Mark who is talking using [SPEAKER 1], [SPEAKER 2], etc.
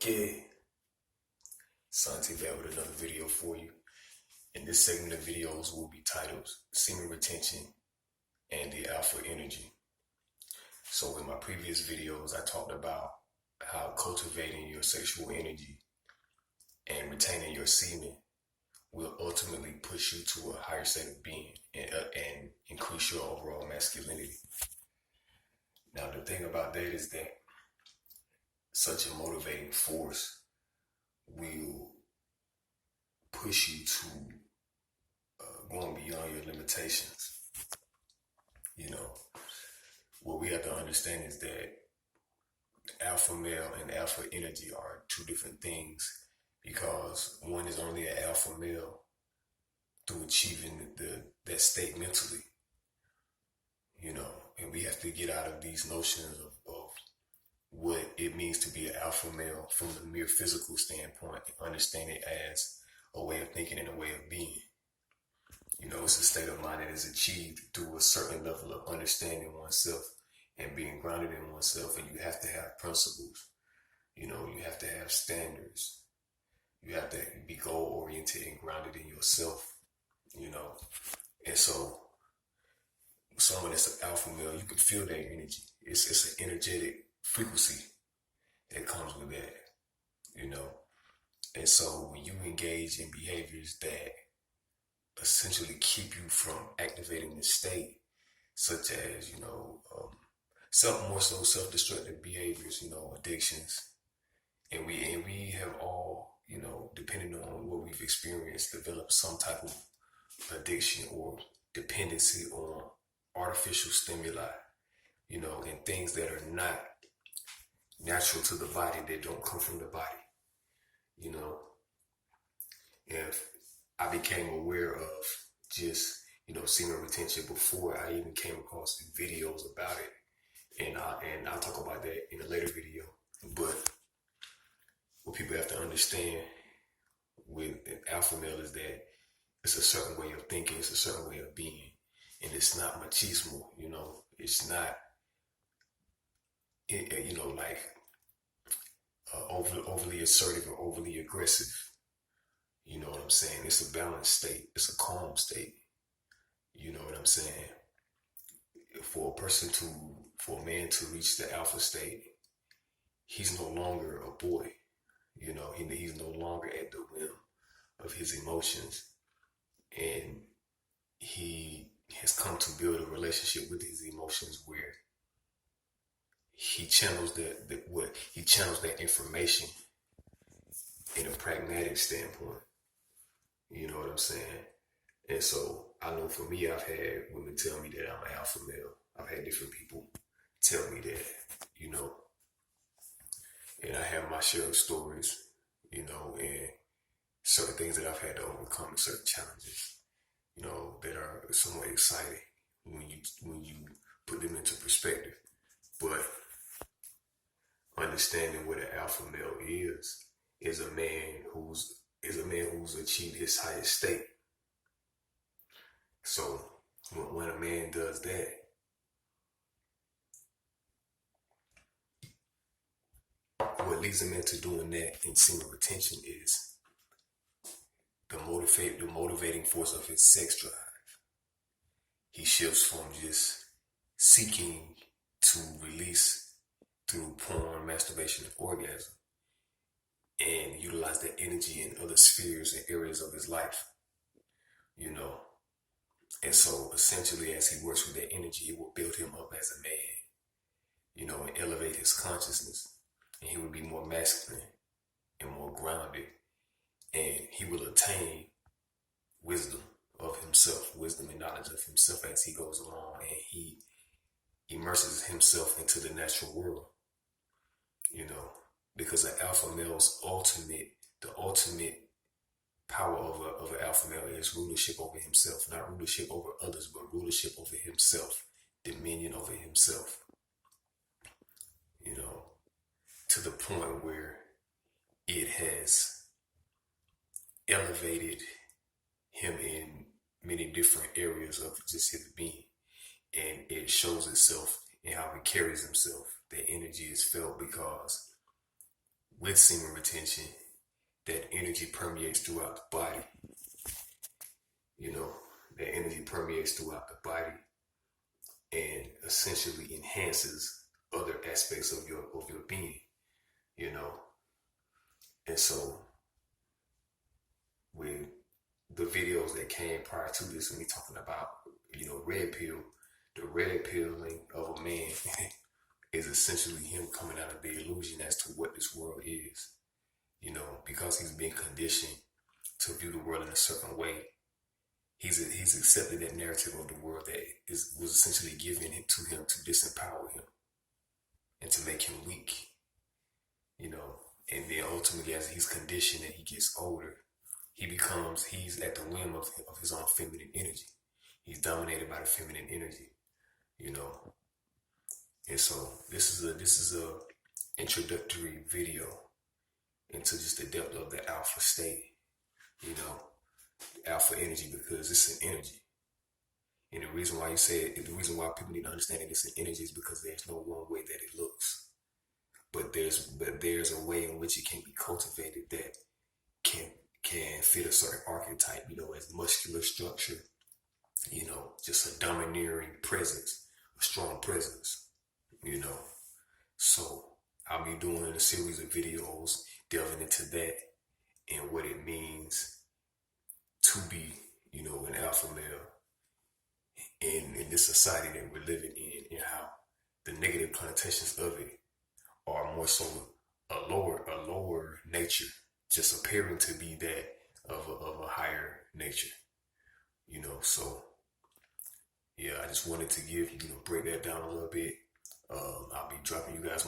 [SPEAKER 1] Okay, Santi back with another video for you. In this segment of videos will be titled Semen Retention and the Alpha Energy. So in my previous videos, I talked about how cultivating your sexual energy and retaining your semen will ultimately push you to a higher state of being and increase your overall masculinity. Now, the thing about that is that such a motivating force will push you to going beyond your limitations. What we have to understand is that alpha male and alpha energy are two different things, because one is only an alpha male through achieving that state mentally, and we have to get out of these notions of what it means to be an alpha male from the mere physical standpoint and understand it as a way of thinking and a way of being. It's a state of mind that is achieved through a certain level of understanding oneself and being grounded in oneself. And you have to have principles. You have to have standards. You have to be goal-oriented and grounded in yourself, And so someone that's an alpha male, you can feel that energy. It's an energetic frequency that comes with that, And so when you engage in behaviors that essentially keep you from activating the state, such as, more so self-destructive behaviors, addictions. And we have all, depending on what we've experienced, developed some type of addiction or dependency on artificial stimuli, and things that are not natural to the body, that don't come from the body, If I became aware of just, semen retention before I even came across videos about it. And I'll talk about that in a later video. But what people have to understand with an alpha male is that it's a certain way of thinking, it's a certain way of being. And it's not machismo, it's not, overly assertive or overly aggressive. You know what I'm saying? It's a balanced state. It's a calm state. You know what I'm saying? For a man to reach the alpha state, he's no longer a boy. He's no longer at the whim of his emotions. And he has come to build a relationship with his emotions where he channels that information in a pragmatic standpoint. You know what I'm saying? And so I know for me, I've had women tell me that I'm an alpha male. I've had different people tell me that, and I have my share of stories, and certain things that I've had to overcome, certain challenges, that are somewhat exciting when you put them into perspective. But understanding what an alpha male is a man who's achieved his highest state. So when a man does that, what leads a man to doing that in semen retention is the motivating force of his sex drive. He shifts from just seeking to release through porn, masturbation, and orgasm, and utilize that energy in other spheres and areas of his life, And so essentially, as he works with that energy, it will build him up as a man, and elevate his consciousness. And he will be more masculine and more grounded. And he will attain wisdom of himself, wisdom and knowledge of himself as he goes along. And he immerses himself into the natural world, because an alpha male's the ultimate power of an alpha male is rulership over himself, not rulership over others, but rulership over himself, dominion over himself, to the point where it has elevated him in many different areas of just his being. And it shows itself in how he carries himself. The energy is felt because with semen retention, that energy permeates throughout the body. You know, that energy permeates throughout the body and essentially enhances other aspects of your being. You know, and so with the videos that came prior to this, and me talking about, red pill, the red pilling of a man is essentially him coming out of the illusion as to what this world is. Because he's been conditioned to view the world in a certain way, he's accepted that narrative of the world that was essentially given to him to disempower him and to make him weak. And then ultimately, as he's conditioned and he gets older, he's at the whim of his own feminine energy. He's dominated by the feminine energy, you know. And so this is a introductory video into just the depth of the alpha state, alpha energy, because it's an energy. And the reason why the reason why people need to understand that it's an energy is because there's no one way that it looks. But there's a way in which it can be cultivated that can fit a certain archetype, as muscular structure, just a domineering presence, a strong presence, So I'll be doing a series of videos delving into that and what it means to be, an alpha male in this society that we're living in, and how the negative connotations of it are more so a lower nature, just appearing to be that of a higher nature, So yeah, I just wanted to break that down a little bit. I'll be dropping you guys